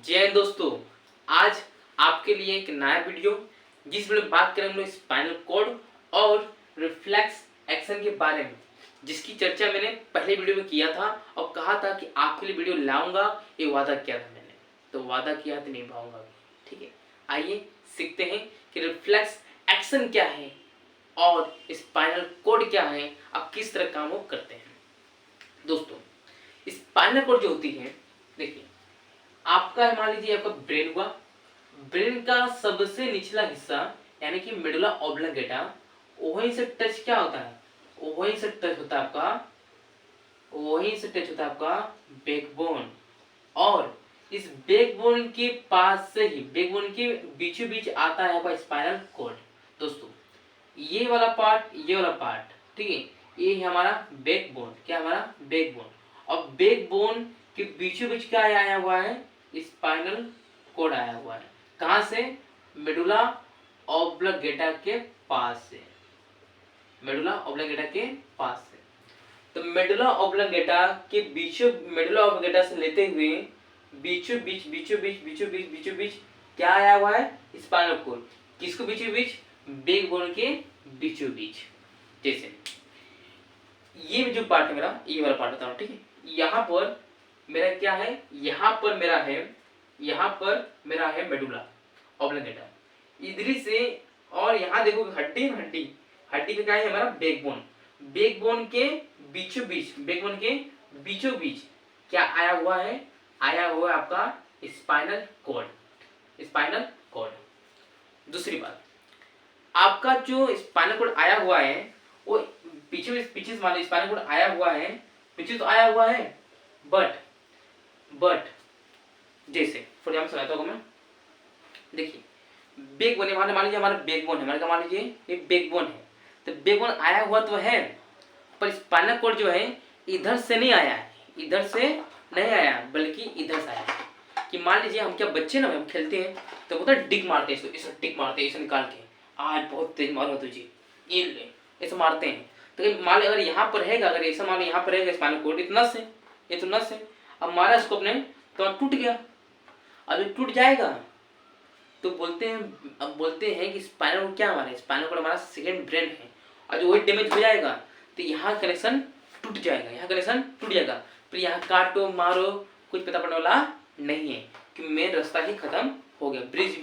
जय हिंद दोस्तों। आज आपके लिए एक नया वीडियो जिस वीडियो में बात करेंगे हम लोग स्पाइनल कॉर्ड और रिफ्लेक्स एक्शन के बारे में, जिसकी चर्चा मैंने पहले वीडियो में किया था और कहा था कि आपके लिए वीडियो लाऊंगा। ये वादा किया था मैंने, तो वादा किया तो निभाऊंगा। ठीक है, आइए सीखते हैं कि रिफ्लेक्स एक्शन क्या है और स्पाइनल कॉर्ड क्या है, आप किस तरह काम वो करते हैं। दोस्तों, स्पाइनल कॉर्ड जो होती है, देखिए आपका मान लीजिए आपका ब्रेन हुआ, ब्रेन का सबसे निचला हिस्सा यानी कि मेडुला ऑब्लिंगेटा, वहीं से टच क्या होता है, वहीं से टच होता है आपका बैकबोन। और इस बैकबोन के पास से ही बैकबोन के बीचों बीच आता है आपका स्पाइनल कॉर्ड। दोस्तों, ये वाला पार्ट ठीक है, ये है हमारा बैकबोन। क्या हमारा बैकबोन, और बैकबोन के बीचों बीच क्या आया हुआ है, स्पाइनल कॉर्ड आया हुआ है। कहां से, मेडुला ऑब्लिंगेटा के पास से, मेडुला ऑब्लिंगेटा के पास से। तो मेडुला ऑब्लिंगेटा के मेडुला ऑब्लिंगेटा से लेते हुए बीचों बीच क्या आया हुआ है, स्पाइनल कॉर्ड। किसको बीचों बीच, बैकबोन के बीचों बीच। जैसे ये जो पार्ट है मेरा, ये वाला पार्ट बताऊं, ठीक है। यहाँ पर मेरा क्या है, यहाँ पर मेरा है मेडुला ऑब्लिंगेटा इधरी से, और यहाँ देखो हड्डी पे क्या है हमारा बैकबोन। बैकबोन के बीचों बीच क्या आया हुआ है, आपका स्पाइनल कॉर्ड। दूसरी बात, आपका जो स्पाइनल कॉर्ड आया हुआ है वो पीछे से स्पाइनल कॉर्ड आया हुआ है, पीछे तो आया हुआ है, बट जैसे फॉर एग्जाम्पल समझाता हूँ मैं। देखिए बैकबोन, मान लीजिए हमारा बैकबोन है, मान लीजिए ये बैकबोन है, तो बैकबोन आया हुआ तो है, पर स्पाइनल कॉर्ड जो है इधर से नहीं आया है, बल्कि इधर से आया है। कि मान लीजिए हम क्या बच्चे ना, हम खेलते हैं तो बोलते हैं डिक मारते हैं, इसे डिक मारते हैं, इसे निकाल के आज बहुत तेज मारो तुझे, ये ले, ऐसे मारते हैं। तो मान ली अगर यहाँ पर रहेगा, अगर ऐसा मान ली यहाँ पर रहेगा स्पाइनल कॉर्ड, इतना से ये तो नस है, अब मारा इसको अपने तो टूट गया। अब ये टूट जाएगा तो बोलते हैं कि स्पाइनल कॉर्ड क्या हमारा, स्पाइनल कॉर्ड हमारा सेकंड ब्रेन है, और जो वही डैमेज हो जाएगा तो यहाँ कनेक्शन टूट जाएगा, फिर यहाँ काटो मारो कुछ पता पड़ने वाला नहीं है, कि मेन रास्ता ही खत्म हो गया, ब्रिज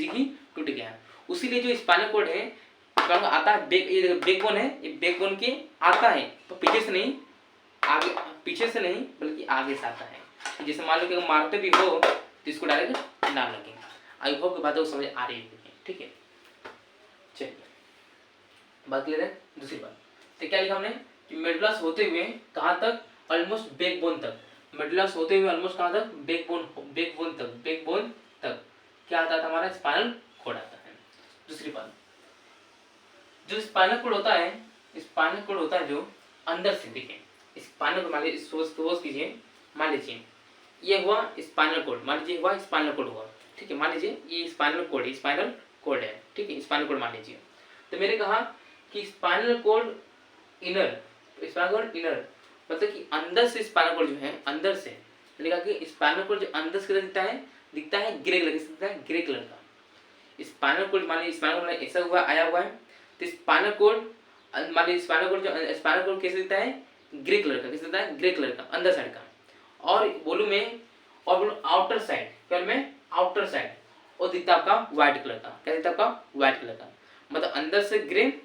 ही टूट गया। उसीलिए जो स्पाइनल कॉर्ड है आता है, बैकबोन है, ये बैकबोन के आता है तो पीछे से नहीं बल्कि आगे से आता है। जैसे मान लो कि मारते भी हो तो इसको डायरेक्ट ना लगे। आई होप की बात समझ आ रही है, ठीक है। चलिए बात क्लियर है। दूसरी बात, तो क्या लिखा हमने कि मेडुला से होते हुए कहाँ तक, ऑलमोस्ट बैकबोन तक। मेडुला से होते हुए ऑलमोस्ट कहाँ तक, बैकबोन तक क्या आता था हमारा, स्पाइनल कॉर्ड आता है। दूसरी बात, जो स्पाइनल कॉर्ड होता है जो अंदर से, देखिए स्पाइनल कॉर्ड मान लीजिए, सोच कीजिए, मान लीजिए ये हुआ स्पाइनल कॉर्ड, हुआ, ठीक है। मान लीजिए ये स्पाइनल कॉर्ड है, ठीक है, स्पाइनल कॉर्ड मान लीजिए। तो मैंने कहा कि स्पाइनल कॉर्ड इनर मतलब कि अंदर से स्पाइनल कॉर्ड जो है, अंदर से मैंने कहा कि स्पाइनल कॉर्ड जो अंदर से दिखता है ग्रे कलर का। स्पाइनल कॉर्ड मान लीजिए स्पाइनल कॉर्ड ऐसा हुआ आया हुआ है, तो स्पाइनल कॉर्ड कैसे दिखता है, ग्रे कलर का, अंदर साइड का। और बोलूं आउटर साइड और दिखता आपका व्हाइट कलर का। क्या दिखता आपका, व्हाइट कलर का। मतलब अंदर से ग्रे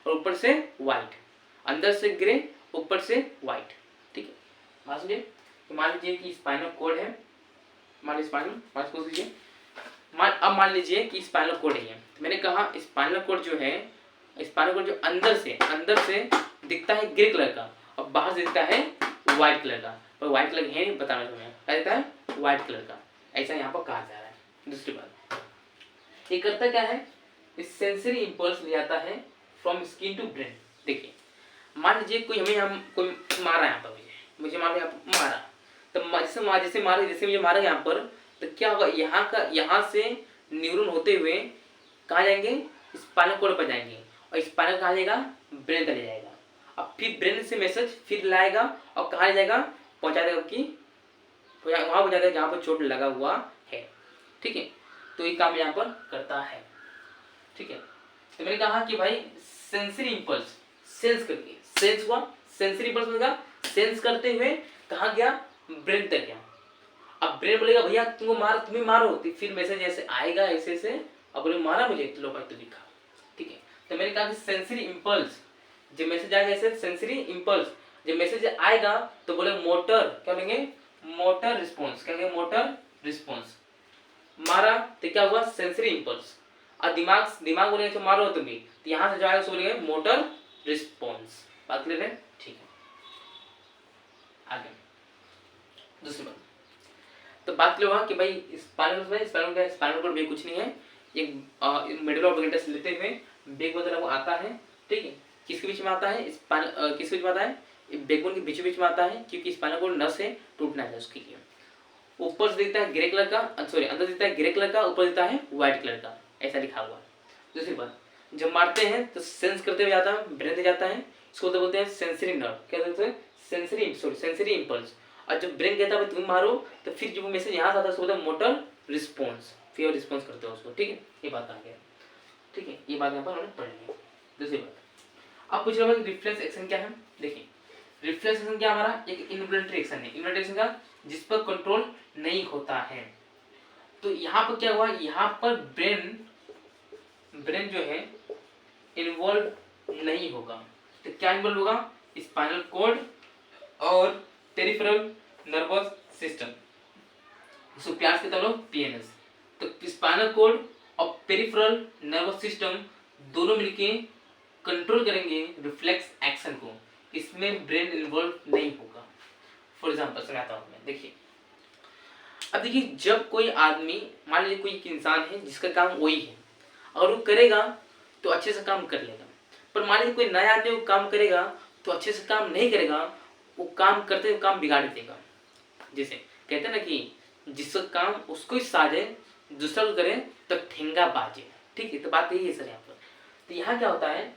और ऊपर से व्हाइट, ठीक है। मान लीजिए कि स्पाइनल कॉर्ड है, अब मान लीजिए कि स्पाइनल कॉर्ड है। तो मैंने कहा स्पाइनल कॉर्ड जो अंदर से दिखता है ग्रे कलर का और बाहर से दिखता है व्हाइट कलर का, पर व्हाइट कलर है नहीं, बताना चाहूँगा क्या दिखता है, व्हाइट कलर का, ऐसा यहाँ पर कहा जा रहा है। दूसरी बात, ये करता क्या है, इस सेंसरी इंपल्स ले जाता है फ्रॉम स्किन टू ब्रेन। देखिए मान लीजिए कोई मारा यहाँ पर, मुझे मान लो मारा, तो जैसे मुझे मारा यहाँ पर, तो क्या होगा, यहाँ से न्यूरॉन होते हुए कहाँ जाएंगे, स्पाइनल कॉर्ड पर जाएंगे, और स्पाइनल कहाँ जाएगा, ब्रेन तक ले जाएगा। अब फिर ब्रेन से मैसेज फिर लाएगा और कहाँ ले जाएगा, पहुँचा देगा कि वहाँ हो जाता है जहाँ पर चोट लगा हुआ है। ठीक है, तो ये काम यहाँ पर करता है। ठीक है, तो मैंने कहा कि भाई सेंसरी इंपल्स, सेंस करके, सेंस हुआ, सेंसरी इंपल्स होगा, सेंस करते हुए कहाँ गया, ब्रेन तक गया। अब ब्रेन बोलेगा भैया तुमको मार, तुम्हें मारो, तो फिर मैसेज ऐसे आएगा ऐसे से, अब बोले मारा मुझे, तो लो भाई तो दिखा। ठीक है, तो मैंने कहा कि सेंसरी इंपल्स जब मैसेज आएगा ऐसे, सेंसरी इंपल्स जब मैसेज आएगा तो बोले मोटर, क्या बोलेंगे, मोटर रिस्पॉन्स, क्या कहेंगे, मोटर रिस्पॉन्स। मारा तो क्या हुआ, सेंसरी इंपल्स। और दिमाग बोलेंगे तो मारो तुम्हें, तो यहाँ से जो आएगा उसको बोलेंगे मोटर रिस्पॉन्स। बात क्लियर है? ठीक है, आगे दूसरी बात, तो बात क्लियर हुआ कि भाई स्पाइनल कॉर्ड भी कुछ नहीं है, एक मिडिल ऑफ वेगेटस लेते हुए बैकबोन तरफ वो आता है। ठीक है, किसके बीच में आता है, किसके बीच में आता है, बैकबोन के बीच में आता है, क्योंकि स्पाइनल कॉर्ड नस है, टूटना है उसके लिए। ऊपर से देता है ग्रे कलर का, सॉरी अंदर देता है ग्रे कलर का, ऊपर देता है व्हाइट कलर का, ऐसा लिखा हुआ है। दूसरी बात, जब मारते हैं तो सेंस करते हुए जाता है, ब्रेन से जाता है, इसको तो बोलते हैं सेंसरी नर्व, क्या बोलते हैं, सेंसरी इंपल्स। और जब ब्रेन कहता है तुम मारो, तो फिर जब मैसेज यहाँ से आता है उसको बोलते हैं मोटर रिस्पॉन्स, फिर रिस्पॉन्स करते हो उसको। ठीक है, ये बात आ गया। ठीक है, ये बात यहाँ पर उन्होंने पढ़ ली। दूसरी बात, अब पूछ रहे हो कि रिफ्लेक्स एक्शन क्या है। देखिए, रिफ्लेक्स एक्शन क्या हमारा एक इनवॉल्यूंटरी एक्शन है, इनवॉल्यूंटरी एक्शन का जिस पर कंट्रोल नहीं होता है। तो यहाँ पर क्या हुआ, यहाँ पर ब्रेन जो है इन्वॉल्व नहीं होगा, तो क्या इन्वॉल्व होगा, स्पाइनल कॉर्ड और पेरिफेरल नर्वस सिस्टम, इसको प्यार से बोलो पीएनएस। तो स्पाइनल कॉर्ड और पेरिफेरल नर्वस सिस्टम दोनों मिलके कंट्रोल करेंगे रिफ्लेक्स एक्शन को, इसमें ब्रेन इन्वॉल्व नहीं होगा। फॉर एग्जाम्पल समझाता हूँ मैं, देखिए अब देखिए, जब कोई आदमी, मान लीजिए कोई एक इंसान है जिसका काम वही है, अगर वो करेगा तो अच्छे से काम कर लेगा, पर मान लीजिए कोई नया आदमी वो काम करेगा तो अच्छे से काम नहीं करेगा, वो काम करते हुए काम बिगाड़ देगा। जैसे कहते हैं ना कि जिसका काम उसको ही साजे, दूसरा को करे तो ठेंगा बाजे। ठीक है, तो बात यही है सर यहाँ पर। तो यहाँ क्या होता है,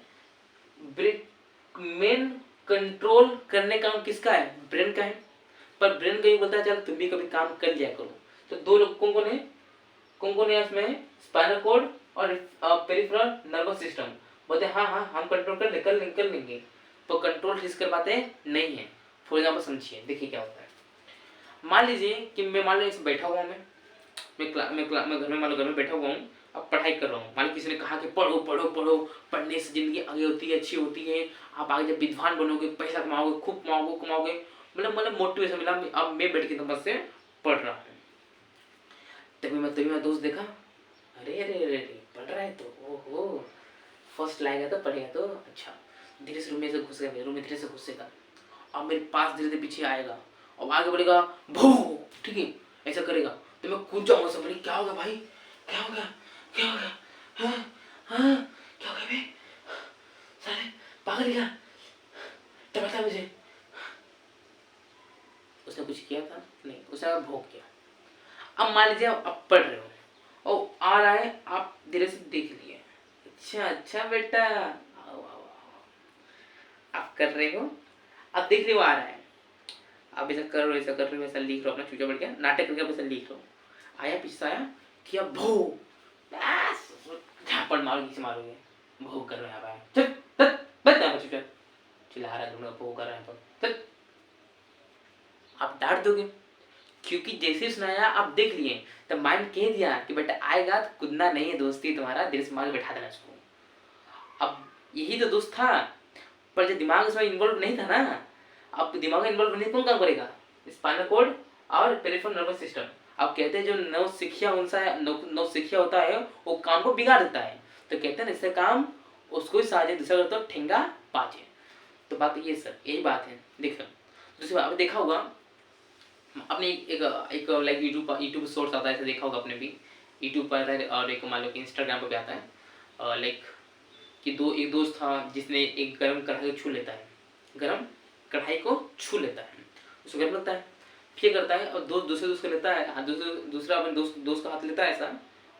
मेन कंट्रोल करने का काम किसका है, ब्रेन का है, पर ब्रेन को ये बोलता है चल तुम भी कभी काम कर लिया करो। तो दो लोग कौन कौन है इसमें, स्पाइनल कॉर्ड और पेरिफेरल नर्वस सिस्टम, बोलते हैं हाँ हम कंट्रोल कर लेंगे, तो कंट्रोल किस कर पाते हैं, नहीं है। फॉर एग्जाम्पल समझिए, देखिए क्या होता है, मान लीजिए कि मैं मान लीजिए बैठा हुआ हूँ, मैं घर में बैठा हुआ हूँ, अब पढ़ाई कर रहा हूँ। मान लीजिए किसी ने कहा कि पढ़ो पढ़ो पढ़ो, पढ़ने से जिंदगी आगे होती है, अच्छी होती है, आप आगे जब विद्वान बनोगे, पैसा कमाओगे, खूब कमाओगे, मतलब मोटिवेशन मिला। अब मैं बैठ के तो बस से पढ़ रहा हूँ, तभी मैं दोस्त देखा, अरे अरे अरे पढ़ रहा है तो ओहो फर्स्ट लाएगा तो पढ़ेगा तो अच्छा, धीरे से रूम में से घुसेगा, मेरे रूम में धीरे से घुसेगा, अब मेरे पास धीरे धीरे पीछे आएगा और आगे बढ़ेगा, भू, ठीक है ऐसा करेगा, तो मैं कूद जाऊंगा, सब क्या हो गया भाई, क्या हो गया, हाँ क्या हो गया भाई, सारे पागल क्या, तब बता मुझे, उसने कुछ किया था नहीं, उसने भोग किया। अब मान लीजिए आप पढ़ रहे हो और आ रहा है, आप धीरे से देख लिए, अच्छा बेटा आओ, आप कर रहे हो, अब देख रहे हो आ रहा है, आप ऐसा कर रहे हो वैसा लिख रहे हो, अपना चूचा बढ़ गया नाटक करके वैसा लिख रहे हो, आया पीछे आया किया भो, बस झापड़ मारोगे, मारोगे भो कर रहे हैं, चल बता चूचा चिल्ला रहा है, भो कर रहे हैं, आप डांट दोगे, क्योंकि जैसे सुनाया आप देख लिए, तो माइंड कह दिया कि बेटा आएगा तो कूदना नहीं है, दोस्ती तुम्हारा, दिल से मार बैठा देना उसको। अब यही तो दोस्त था, पर जो दिमाग उसमें इन्वॉल्व नहीं था ना, अब दिमाग में इन्वॉल्व नहीं कौन काम करेगा, स्पाइनल कॉर्ड और पेरिफेरल नर्वस सिस्टम। अब कहते हैं जो नौसिखिया होता है वो काम को बिगाड़ देता है, तो कहते हैं इससे काम उसको ही साजे, दूसरा करता तो ठेंगा पाचे। तो बात ये सर यही बात है। देखो दूसरी बात देखा होगा अपने एक लाइक यूट्यूब सोर्स आता है, ऐसे देखा होगा आपने भी, यूट्यूब पर आता है और एक मान लो कि इंस्टाग्राम पर भी आता है, लाइक कि एक दोस्त था जिसने एक गर्म कढ़ाई को छू लेता है, गर्म कढ़ाई को छू लेता है, उसको गर्म लगता है, फिर करता है और दूसरे दोस्त को लेता है, दूसरा अपने दोस्त का हाथ लेता है ऐसा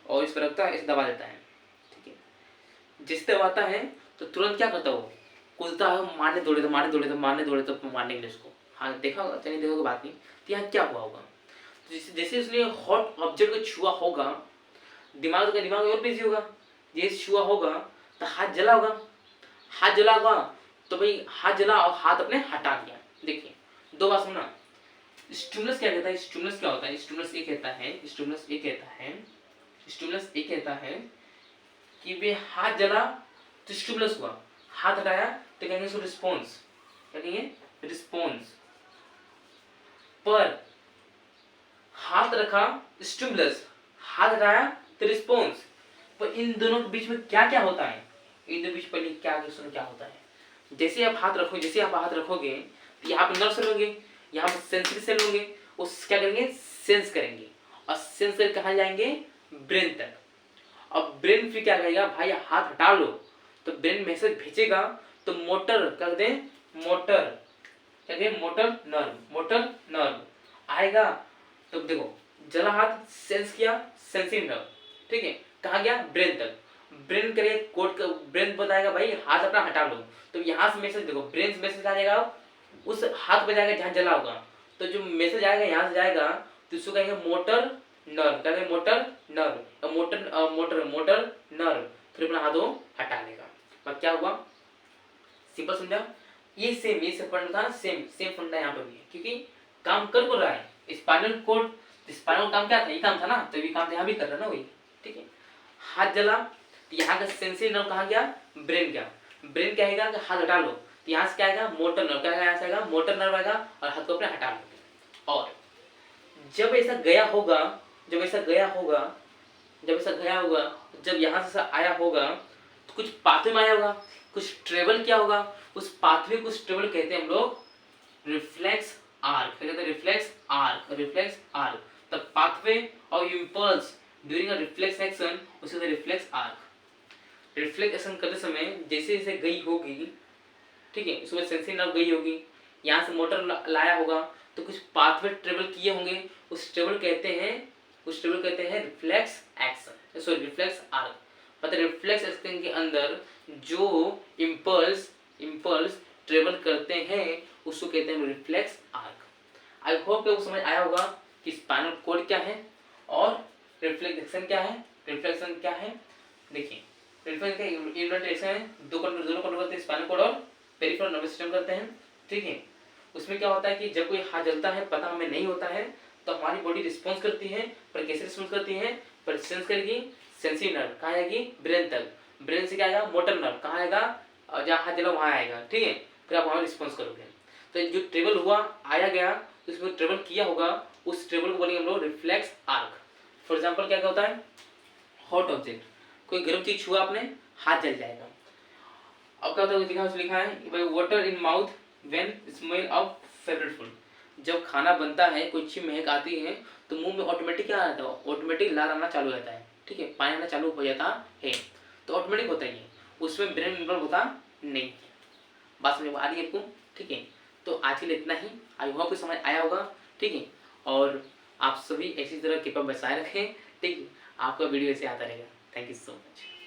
और इस पर रखता है, इसे दबा देता है, ठीक है। जिससे दबाता है तो तुरंत क्या करता है वो कूदता है, मारने दौड़े तो मारने के लिए उसको, हाँ देखा होगा, चलिए देखोगे बात नहीं। तो यहाँ क्या हुआ होगा, जैसे जैसे उसने हॉट ऑब्जेक्ट को छुआ होगा, दिमाग और बिजी होगा। जैसे छुआ होगा तो हाथ जला होगा, हाथ जला होगा तो भाई हाथ जला और हाथ अपने हटा लिया। देखिए दो बात सुनना, स्टिमुलस क्या कहता है, स्टिमुलस क्या होता है, स्टिमुलस ये कहता है, स्टिमुलस ये कहता है, स्टिमुलस ये कहता है कि वे हाथ जला तो स्टिमुलस हुआ, हाथ हटाया तो कहेंगे उसको रिस्पॉन्स, क्या कहेंगे, रिस्पॉन्स। पर हाथ रखा स्टिमुलस, हाथ हटाया तो रिस्पॉन्स। पर इन दोनों के बीच में क्या क्या होता है, इन दोनों बीच पहले क्या क्या होता है। जैसे आप हाथ रखो, जैसे आप हाथ रखोगे तो यहाँ पे नर्व सेल होंगे, यहाँ पे सेंसरी सेल होंगे, उस क्या करेंगे, सेंस करेंगे, और सेंस कर कहाँ जाएंगे, ब्रेन तक। अब ब्रेन फिर क्या कहेगा, भाई हाथ हटा लो, तो ब्रेन मैसेज भेजेगा, तो मोटर कर दें, मोटर क्या कहें, मोटर नर्व आएगा। तो देखो जला हाथ सेंस किया, सेंसिंग नर्व, ठीक है, कहाँ गया, ब्रेन तक। ब्रेन करे कोड का, ब्रेन बताएगा भाई हाथ अपना हटा लो, तो यहाँ से मैसेज देखो, ब्रेन से मैसेज आ जाएगा, उस हाथ पे जाएगा जहाँ जला होगा, तो जो मैसेज आएगा यहाँ से जाएगा, तो इसको कहेंगे मोटर नर्व, कहेंगे मोटर नर्व, मोटर नर्व, फिर अपना हाथों हटा लेगा। अब क्या हुआ, सिंपल समझा। ये सेम फंडा था ना, सेम फंडा यहाँ पर भी है, क्योंकि काम कर को रहा है स्पाइनल कोड, स्पाइनल काम क्या था, ये काम था ना, तो ये काम यहाँ भी कर रहा है ना वही, ठीक है। हाथ जला तो यहाँ का सेंसरी नर्व कहाँ गया, ब्रेन गया, ब्रेन क्या आएगा कि हाथ हटा लो, तो यहाँ से क्या आएगा, मोटर नर्व, क्या यहाँ से आएगा, मोटर नर्व आएगा, और हाथ को अपने हटा लो। और जब ऐसा गया होगा, जब ऐसा गया होगा, जब यहाँ से आया होगा तो कुछ पाथवे में आया होगा, कुछ ट्रेवल किया होगा, उस पाथवे को ट्रेवल कहते हैं हम लोग रिफ्लेक्स आर्क, क्या कहते हैं, reflex arc. The pathway of impulse during a reflex action, उसे रिफ्लेक्स आर्क। रिफ्लेक्स एक्शन करते समय जैसे जैसे गई होगी, ठीक है, उसमें सेंसरी नर्व गई होगी, यहाँ से मोटर लाया होगा, तो कुछ पाथवे ट्रेवल किए होंगे, उस ट्रेवल कहते हैं reflex action, sorry reflex arc. मतलब रिफ्लेक्स एक्शन के अंदर जो इम्पल्स ट्रेवल करते हैं उसको कहते हैं रिफ्लेक्स आर्क। आई होप कि वो समझ आया होगा कि स्पाइनल कोड क्या है और रिफ्लेक्शन क्या है, देखिए रिफ्लेक्शन दोनों कंट्रोल करते हैं, स्पाइनल कोड और पेरिफेरल नर्वस सिस्टम करते हैं, ठीक है। उसमें क्या होता है कि जब कोई हाथ जलता है, पता हमें नहीं होता है, तो हमारी बॉडी रिस्पॉन्स करती है, पर कैसे रिस्पॉन्स करती है, पर सेंस करेगी, सेंसरी नर्व कहाँ आएगी, ब्रेन तक, ब्रेन से क्या आएगा, मोटर नर्व कहाँ आएगा, जहाँ हाथ जला वहाँ आएगा, ठीक है, फिर आप वहाँ रिस्पॉन्स करोगे। तो जो ट्रेवल हुआ आया गया, उसमें ट्रेवल किया होगा, उस ट्रेवल को बोलेंगे हम लोग रिफ्लेक्स आर्क। फॉर एग्जाम्पल क्या होता है, हॉट ऑब्जेक्ट, कोई गर्म चीज छुआ आपने, हाथ जल जाएगा। अब क्या होता है, लिखा है water in mouth when smell of favourite food, जब खाना बनता है, कोई अच्छी महक आती है, तो मुंह में ऑटोमेटिक क्या आता है, ऑटोमेटिक लार आना चालू रहता है, ठीक है, पानी आना चालू हो जाता है, तो ऑटोमेटिक होता है, उसमें ब्रेन इन्वॉल्व होता नहीं है। बात समझ आ रही है आपको, ठीक है। तो आज के लिए इतना ही, आई होप समझ आया होगा, ठीक है। और आप सभी ऐसी तरह कृपा बचाए रखें, ठीक है, आपका वीडियो ऐसे आता रहेगा। Thank you so much.